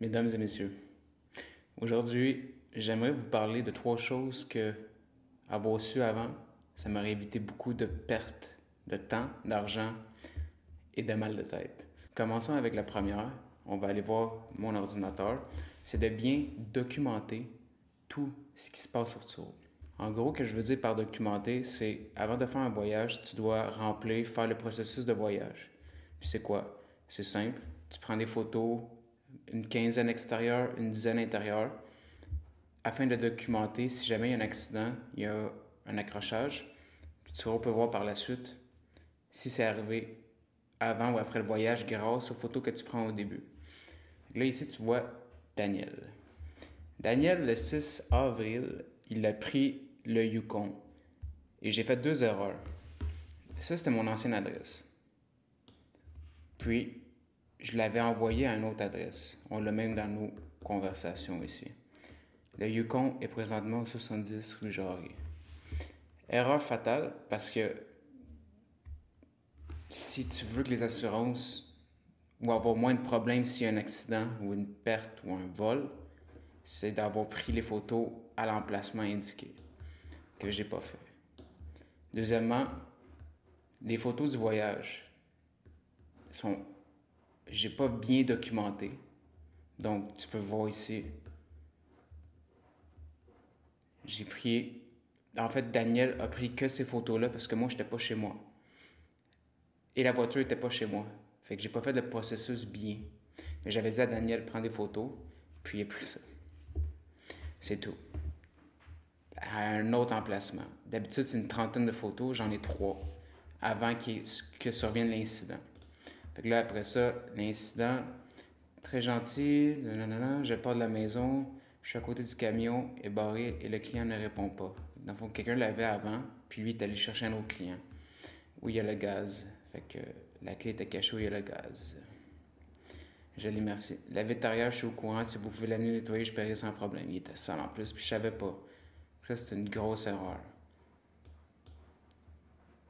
Mesdames et messieurs, aujourd'hui, j'aimerais vous parler de 3 choses que, avoir su avant, ça m'aurait évité beaucoup de pertes de temps, d'argent et de mal de tête. Commençons avec la première. On va aller voir mon ordinateur. C'est de bien documenter tout ce qui se passe sur Turo. En gros, ce que je veux dire par documenter, c'est avant de faire un voyage, tu dois remplir, faire le processus de voyage. Puis c'est quoi? C'est simple. Tu prends des photos, une quinzaine extérieure, une dizaine intérieure, afin de documenter si jamais il y a un accident, il y a un accrochage. Tu peux voir par la suite si c'est arrivé avant ou après le voyage grâce aux photos que tu prends au début. Là, ici, tu vois Daniel. Daniel, le 6 avril, il a pris le Yukon. Et j'ai fait 2 erreurs. Ça, c'était mon ancienne adresse. Puis, je l'avais envoyé à une autre adresse. On l'a même dans nos conversations ici. Le Yukon est présentement au 70 rue Jarry. Erreur fatale parce que si tu veux que les assurances ou avoir moins de problèmes s'il y a un accident ou une perte ou un vol, c'est d'avoir pris les photos à l'emplacement indiqué, que j'ai pas fait. Deuxièmement, les photos du voyage sont, j'ai pas bien documenté. Donc, tu peux voir ici, j'ai pris, en fait, Daniel a pris que ces photos-là parce que moi, j'étais pas chez moi. Et la voiture était pas chez moi. Fait que j'ai pas fait le processus bien. Mais j'avais dit à Daniel, prends des photos, puis il a pris ça. C'est tout. À un autre emplacement. D'habitude, c'est une trentaine de photos, j'en ai 3 avant que survienne l'incident. Fait que là, après ça, l'incident, très gentil, nanana, je pars de la maison, je suis à côté du camion, est barré et le client ne répond pas. Dans le fond, quelqu'un l'avait avant, puis lui est allé chercher un autre client où il y a le gaz. Fait que la clé était cachée où il y a le gaz. Je l'ai merci. La vétérinaire, je suis au courant, si vous pouvez l'amener nettoyer, je paierai sans problème. Il était sale en plus, puis je savais pas. Ça, c'est une grosse erreur.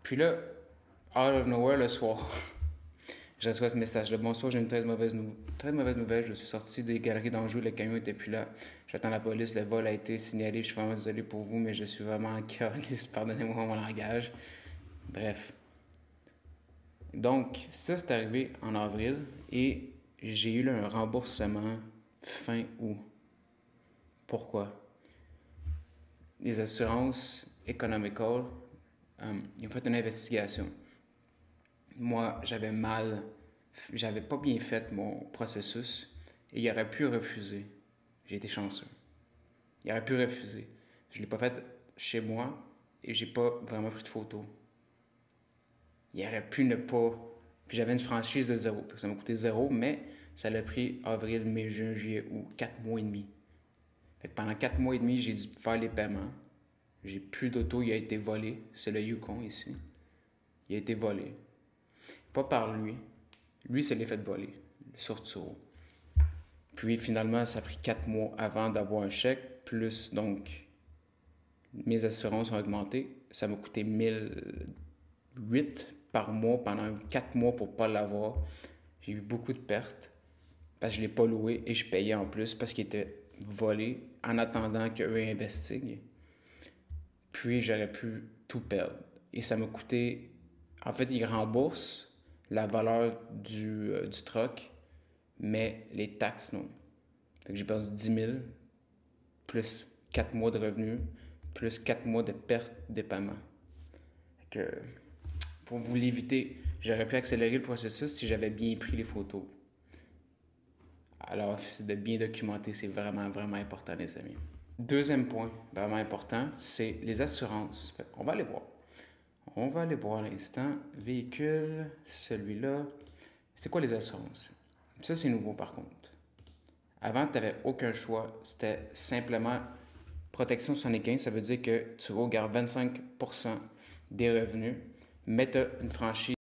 Puis là, out of nowhere, le soir, je reçois ce message-là. Bonsoir, j'ai une très mauvaise nouvelle. Je suis sorti des galeries d'Anjou, le camion était plus là. J'attends la police, le vol a été signalé. Je suis vraiment désolé pour vous, mais je suis vraiment en calice. Pardonnez-moi mon langage. Bref. Donc, ça, c'est arrivé en avril et j'ai eu un remboursement fin août. Pourquoi? Les assurances Economical, ils ont fait une investigation. Moi, j'avais pas bien fait mon processus et il aurait pu refuser. J'ai été chanceux. Il aurait pu refuser. Je l'ai pas fait chez moi et j'ai pas vraiment pris de photos. Il aurait pu ne pas. Puis j'avais une franchise de 0. Ça m'a coûté 0, mais ça l'a pris avril, mai, juin, juillet, août. 4 mois et demi. Fait que pendant 4 mois et demi, j'ai dû faire les paiements. J'ai plus d'auto, il a été volé. C'est le Yukon ici. Il a été volé. Pas par lui. Lui, c'est l'est fait voler. Sur Turo. Puis finalement, ça a pris 4 mois avant d'avoir un chèque. Plus donc, mes assurances ont augmenté. Ça m'a coûté 1008 par mois pendant 4 mois pour ne pas l'avoir. J'ai eu beaucoup de pertes parce que je ne l'ai pas loué et je payais en plus parce qu'il était volé en attendant qu'eux investiguent. Puis j'aurais pu tout perdre. Et ça m'a coûté... En fait, ils remboursent la valeur du truck, mais les taxes, non. Fait que j'ai perdu 10 000, plus 4 mois de revenus, plus 4 mois de perte de paiement. Fait que... Pour vous l'éviter, j'aurais pu accélérer le processus si j'avais bien pris les photos. Alors, c'est de bien documenter, c'est vraiment, vraiment important, les amis. Deuxième point, vraiment important, c'est les assurances. On va aller voir. On va aller voir à l'instant. Véhicule, celui-là. C'est quoi les assurances? Ça, c'est nouveau par contre. Avant, tu n'avais aucun choix. C'était simplement protection 75. Ça veut dire que tu regardes 25% des revenus, mais tu as une franchise